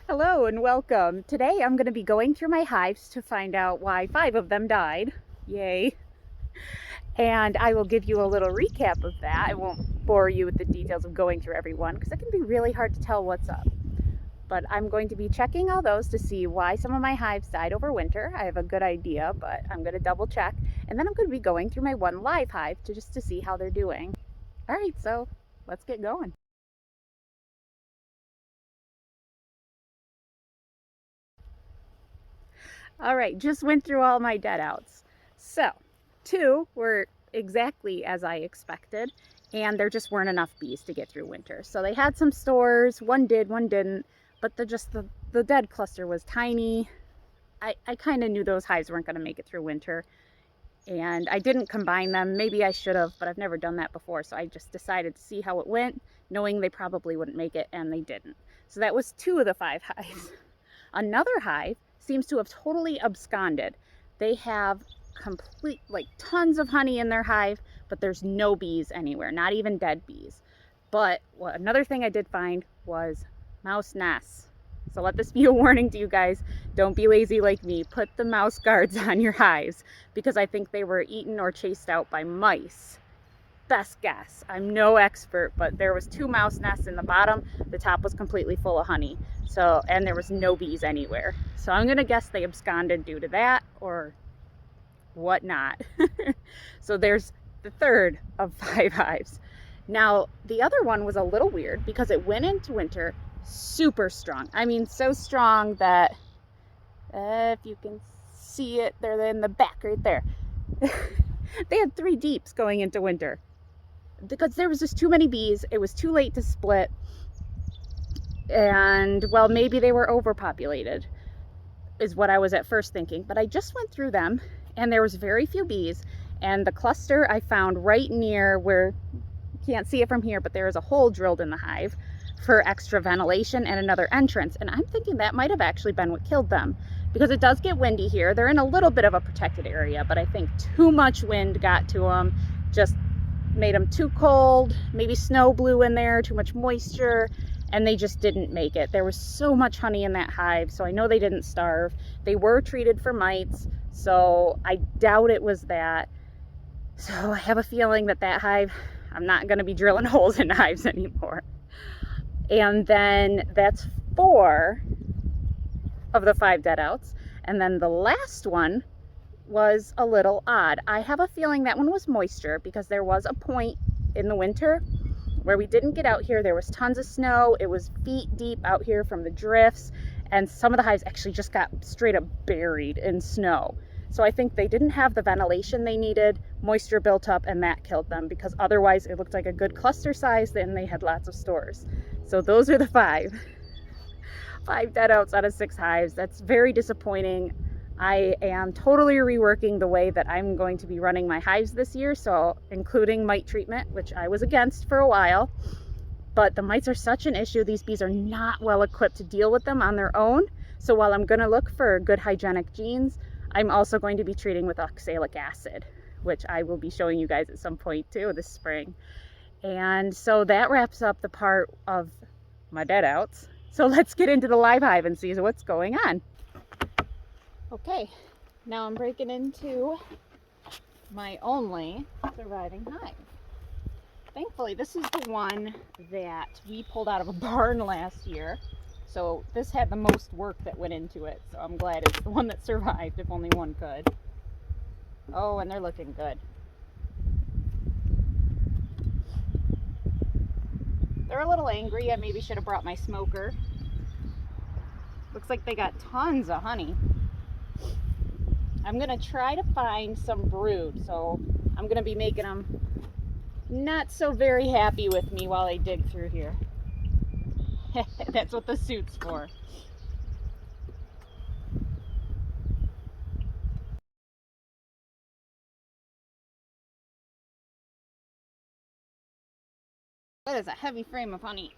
Hello and welcome. Today I'm going to be going through my hives to find out why 5 of them died. Yay. And I will give you a little recap of that. I won't bore you with the details of going through every one because it can be really hard to tell what's up. But I'm going to be checking all those to see why some of my hives died over winter. I have a good idea, but I'm going to double check. And then I'm going to be going through my one live hive to see how they're doing. All right, so let's get going. All right, just went through all my dead outs. So, 2 were exactly as I expected, and there just weren't enough bees to get through winter. So they had some stores, one did, one didn't, but the dead cluster was tiny. I kind of knew those hives weren't going to make it through winter, and I didn't combine them. Maybe I should have, but I've never done that before, so I just decided to see how it went, knowing they probably wouldn't make it, and they didn't. So that was 2 of the 5 hives. Another hive seems to have totally absconded. They have like tons of honey in their hive, but there's no bees anywhere, not even dead bees. But another thing I did find was mouse nests. So let this be a warning to you guys. Don't be lazy like me. Put the mouse guards on your hives because I think they were eaten or chased out by mice. Best guess. I'm no expert, but there was 2 mouse nests in the bottom. The top was completely full of honey. So, and there was no bees anywhere. So I'm gonna guess they absconded due to that or whatnot. So there's the third of 5 hives. Now, the other one was a little weird because it went into winter super strong. I mean, so strong that if you can see it, they're in the back right there. They had 3 deeps going into winter because there was just too many bees. It was too late to split. And well, maybe they were overpopulated, is what I was at first thinking. But I just went through them and there was very few bees. And the cluster I found right near where you can't see it from here, but there is a hole drilled in the hive for extra ventilation and another entrance. And I'm thinking that might have actually been what killed them because it does get windy here. They're in a little bit of a protected area, but I think too much wind got to them, just made them too cold. Maybe snow blew in there, too much moisture, and they just didn't make it. There was so much honey in that hive, so I know they didn't starve. They were treated for mites, so I doubt it was that. So I have a feeling that hive, I'm not going to be drilling holes in hives anymore. And then that's 4 of the 5 dead outs. And then the last one was a little odd. I have a feeling that one was moisture because there was a point in the winter where we didn't get out here. There was tons of snow. It was feet deep out here from the drifts, and some of the hives actually just got straight up buried in snow. So I think they didn't have the ventilation they needed. Moisture built up and that killed them because otherwise it looked like a good cluster size and they had lots of stores. So those are the 5 dead outs out of 6 hives. That's very disappointing. I am totally reworking the way that I'm going to be running my hives this year, so including mite treatment, which I was against for a while. But the mites are such an issue. These bees are not well equipped to deal with them on their own. So while I'm going to look for good hygienic genes, I'm also going to be treating with oxalic acid, which I will be showing you guys at some point too this spring. And so that wraps up the part of my dead outs. So let's get into the live hive and see what's going on. Okay, now I'm breaking into my only surviving hive. Thankfully, this is the one that we pulled out of a barn last year. So this had the most work that went into it. So I'm glad it's the one that survived, if only one could. Oh, and they're looking good. They're a little angry. I maybe should have brought my smoker. Looks like they got tons of honey. I'm gonna try to find some brood, so I'm gonna be making them not so very happy with me while I dig through here. That's what the suit's for. That is a heavy frame of honey.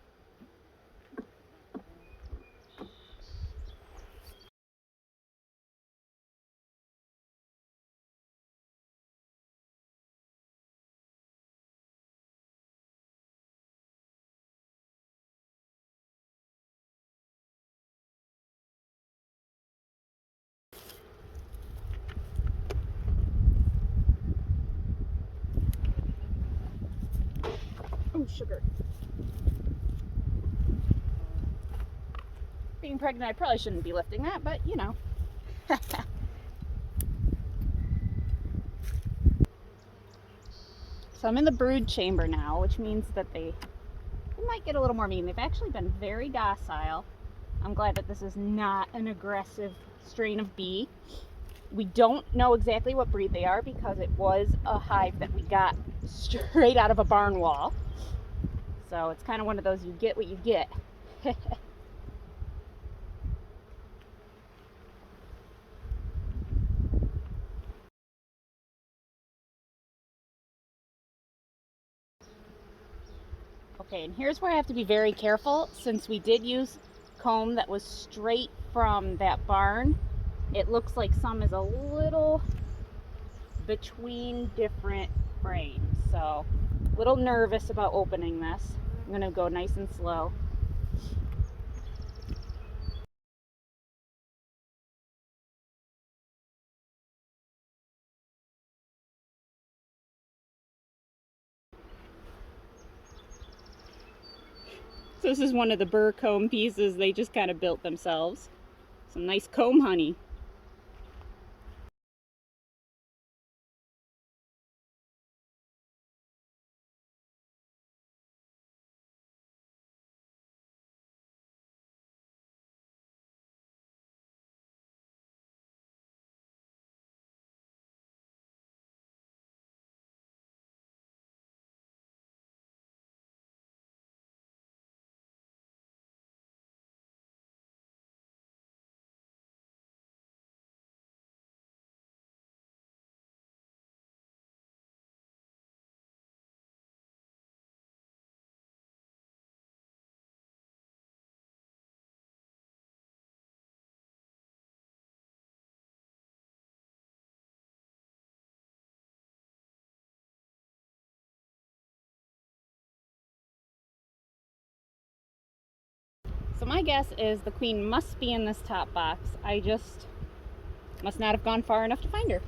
sugar. Being pregnant, I probably shouldn't be lifting that, but you know. So I'm in the brood chamber now, which means that they might get a little more mean. They've actually been very docile. I'm glad that this is not an aggressive strain of bee. We don't know exactly what breed they are because it was a hive that we got straight out of a barn wall. So it's kind of one of those, you get what you get. Okay, and here's where I have to be very careful. Since we did use comb that was straight from that barn, it looks like some is a little between different frames. So a little nervous about opening this. I'm gonna go nice and slow. So this is one of the burr comb pieces they just kind of built themselves. Some nice comb honey. So my guess is the queen must be in this top box. I just must not have gone far enough to find her.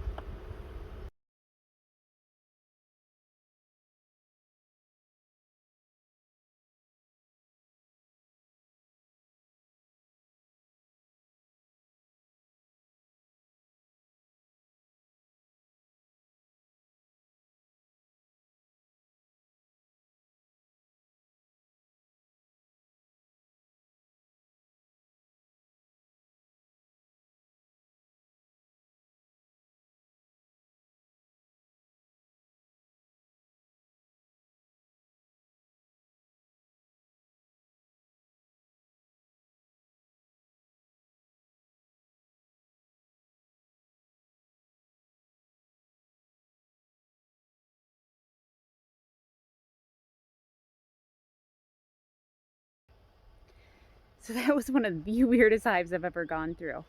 So that was one of the weirdest hives I've ever gone through.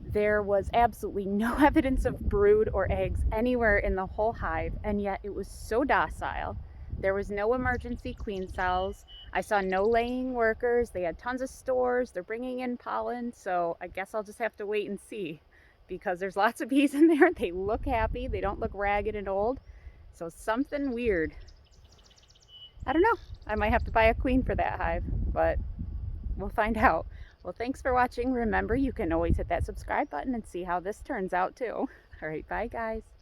There was absolutely no evidence of brood or eggs anywhere in the whole hive, and yet it was so docile. There was no emergency queen cells. I saw no laying workers. They had tons of stores. They're bringing in pollen, so I guess I'll just have to wait and see because there's lots of bees in there. They look happy. They don't look ragged and old. So something weird. I don't know. I might have to buy a queen for that hive, but we'll find out. Well, thanks for watching. Remember, you can always hit that subscribe button and see how this turns out too. All right, bye guys.